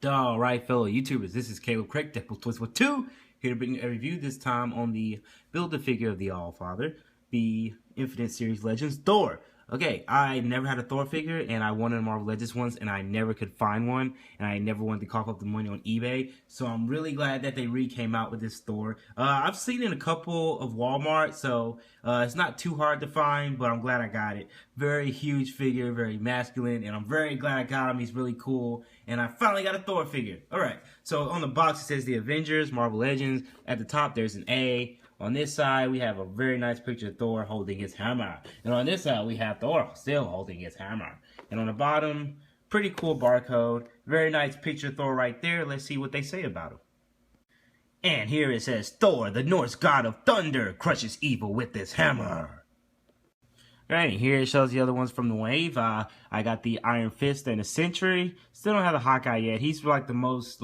Alright, fellow YouTubers, this is Caleb Craig, Deadpool Toys for 2, here to bring a review this time on the Build-A-Figure of the All-Father, the Infinite Series Legends Thor. Okay, I never had a Thor figure, and I wanted a Marvel Legends once, and I never could find one, and I never wanted to cough up the money on eBay, so I'm really glad that they came out with this Thor. I've seen it in a couple of Walmart, so it's not too hard to find, but I'm glad I got it. Very huge figure, very masculine, and I'm very glad I got him. He's really cool, and I finally got a Thor figure. Alright, so on the box it says the Avengers, Marvel Legends. At the top there's an A. On this side, we have a very nice picture of Thor holding his hammer. And on this side, we have Thor still holding his hammer. And on the bottom, pretty cool barcode. Very nice picture of Thor right there. Let's see what they say about him. And here it says, Thor, the Norse god of thunder, crushes evil with his hammer. Alright, here it shows the other ones from the wave. I got the Iron Fist and the Sentry. Still don't have the Hawkeye yet. He's like the most,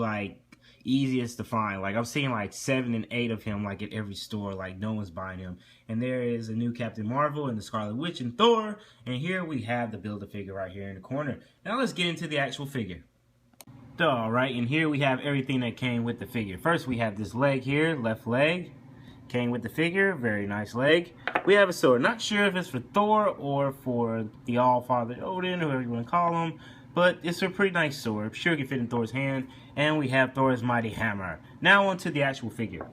easiest to find. Like, I'm seeing like 7 and 8 of him like at every store. Like, no one's buying him. And there is a new Captain Marvel and the Scarlet Witch and Thor. And here we have the Build-A-Figure right here in the corner. Now let's get into the actual figure. Alright, and here we have everything that came with the figure. First we have this leg here, left leg. Came with the figure, very nice leg. We have a sword. Not sure if it's for Thor or for the All-Father Odin, whoever you want to call him. But it's a pretty nice sword. I'm sure it can fit in Thor's hand. And we have Thor's mighty hammer. Now on to the actual figure.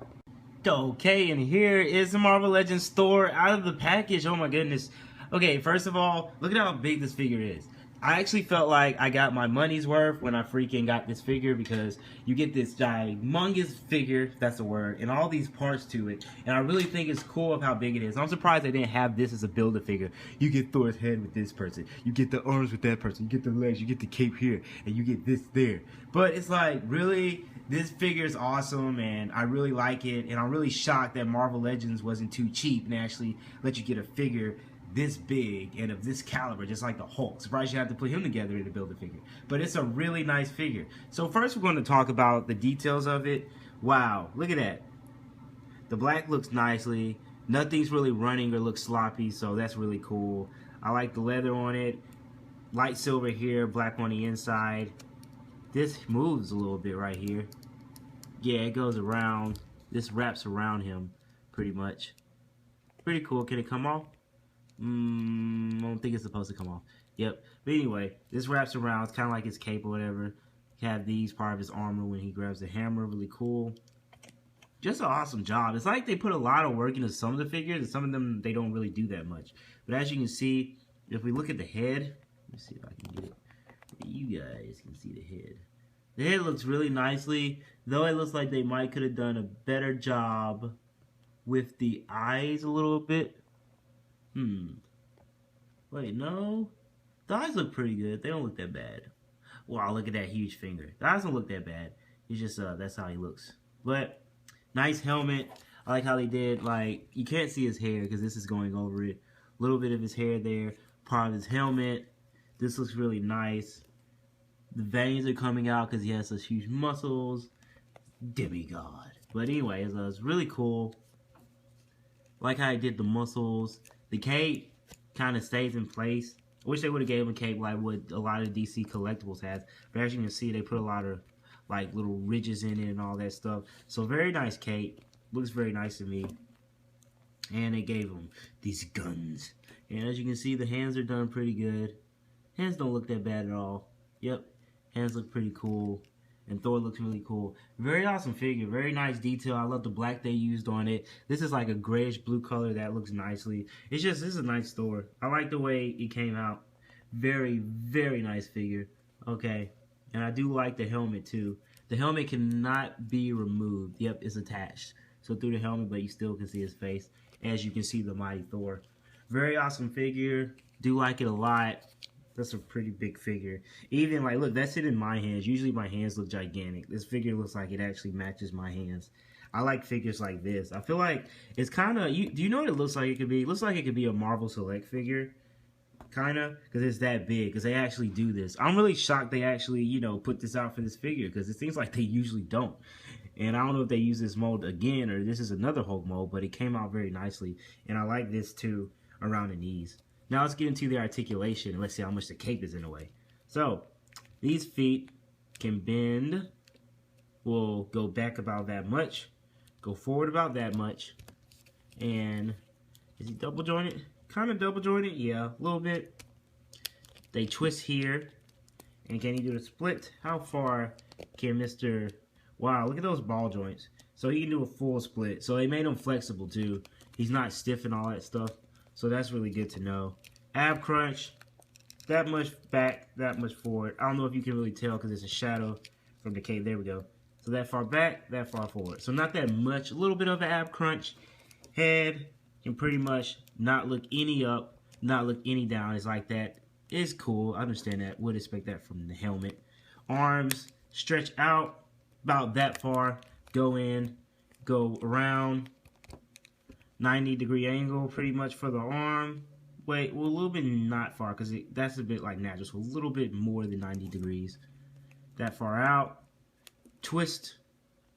Okay, and here is the Marvel Legends Thor out of the package. Oh my goodness. Okay, first of all, look at how big this figure is. I actually felt like I got my money's worth when I freaking got this figure, because you get this humongous figure, if that's a word, and all these parts to it. And I really think it's cool of how big it is. I'm surprised they didn't have this as a Build-A-Figure. You get Thor's head with this person. You get the arms with that person. You get the legs. You get the cape here. And you get this there. But it's like, really, this figure is awesome, and I really like it. And I'm really shocked that Marvel Legends wasn't too cheap and actually let you get a figure this big and of this caliber, just like the Hulk. Surprised you have to put him together to build a figure. But it's a really nice figure. So first we're going to talk about the details of it. Wow, look at that. The black looks nicely. Nothing's really running or looks sloppy, so that's really cool. I like the leather on it. Light silver here, black on the inside. This moves a little bit right here. Yeah, it goes around. This wraps around him pretty much. Pretty cool. Can it come off? I don't think it's supposed to come off. Yep. But anyway, this wraps around. It's kind of like his cape or whatever. You have these part of his armor when he grabs the hammer. Really cool. Just an awesome job. It's like they put a lot of work into some of the figures, and some of them they don't really do that much. But as you can see, if we look at the head, let me see if I can get it. You guys can see the head. The head looks really nicely, though it looks like they might could have done a better job with the eyes a little bit. Wait, no. The eyes look pretty good. They don't look that bad. Wow, look at that huge finger. The eyes don't look that bad. It's just, that's how he looks. But, nice helmet. I like how they did, like, you can't see his hair because this is going over it. A little bit of his hair there. Part of his helmet. This looks really nice. The veins are coming out because he has such huge muscles. Demigod. But anyway, it's really cool. Like how I did the muscles. The cape kind of stays in place. I wish they would have gave him a cape like what a lot of DC collectibles has. But as you can see, they put a lot of like little ridges in it and all that stuff. So very nice cape. Looks very nice to me. And they gave him these guns. And as you can see, the hands are done pretty good. Hands don't look that bad at all. Yep. Hands look pretty cool. And Thor looks really cool. Very awesome figure. Very nice detail. I love the black they used on it. This is like a grayish blue color that looks nicely. It's just, this is a nice Thor. I like the way it came out. Very, very nice figure. Okay. And I do like the helmet too. The helmet cannot be removed. Yep, it's attached. So through the helmet, but you still can see his face. As you can see, the mighty Thor. Very awesome figure. Do like it a lot. That's a pretty big figure. Even like, look, that's it in my hands. Usually my hands look gigantic. This figure looks like it actually matches my hands. I like figures like this. I feel like it's kind of, do you know what it looks like it could be? It looks like it could be a Marvel Select figure. Kind of, because it's that big, because they actually do this. I'm really shocked they actually, you know, put this out for this figure, because it seems like they usually don't. And I don't know if they use this mold again, or this is another Hulk mold, but it came out very nicely. And I like this too, around the knees. Now let's get into the articulation and let's see how much the cape is in the way. So, these feet can bend. Will go back about that much. Go forward about that much. And is he double jointed? Kind of double jointed, yeah, a little bit. They twist here. And can he do the split? How far can Mr. Wow, look at those ball joints. So he can do a full split. So they made him flexible too. He's not stiff and all that stuff. So that's really good to know. Ab crunch, that much back, that much forward. I don't know if you can really tell because it's a shadow from the cave. There we go. So that far back, that far forward. So not that much. A little bit of an ab crunch. Head can pretty much not look any up, not look any down. It's like that. It's cool. I understand that. Would expect that from the helmet. Arms stretch out about that far. Go in, go around. 90-degree angle pretty much for the arm. Wait, well, a little bit not far because that's a bit like natural. So a little bit more than 90 degrees. That far out. Twist,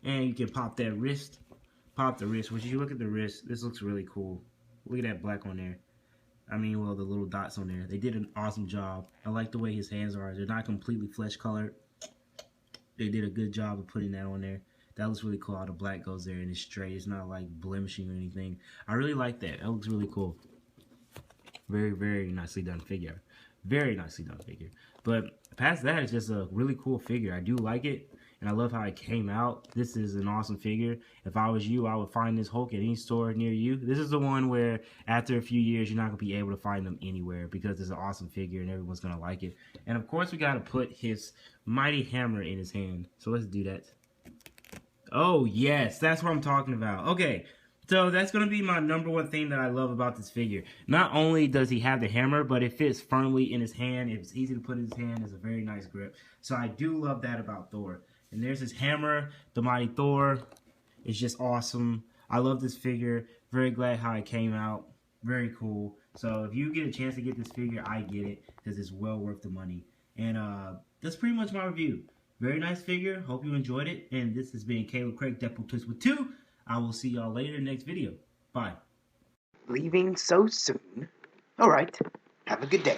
and you can pop that wrist. Pop the wrist. When you look at the wrist, this looks really cool. Look at that black on there. I mean, well, the little dots on there. They did an awesome job. I like the way his hands are. They're not completely flesh colored. They did a good job of putting that on there. That looks really cool how the black goes there and it's straight. It's not like blemishing or anything. I really like that. That looks really cool. Very, very nicely done figure. Very nicely done figure. But past that, it's just a really cool figure. I do like it. And I love how it came out. This is an awesome figure. If I was you, I would find this Hulk at any store near you. This is the one where after a few years, you're not going to be able to find them anywhere because it's an awesome figure and everyone's going to like it. And of course, we got to put his mighty hammer in his hand. So let's do that. Oh, yes. That's what I'm talking about. Okay. So that's going to be my #1 thing that I love about this figure. Not only does he have the hammer, but it fits firmly in his hand. It's easy to put in his hand. It's a very nice grip. So I do love that about Thor. And there's his hammer, the mighty Thor. It's just awesome. I love this figure. Very glad how it came out. Very cool. So if you get a chance to get this figure, I get it because it's well worth the money. And that's pretty much my review. Very nice figure. Hope you enjoyed it. And this has been Caleb Craig, Deadpool Twist with 2. I will see y'all later in the next video. Bye. Leaving so soon? Alright, have a good day.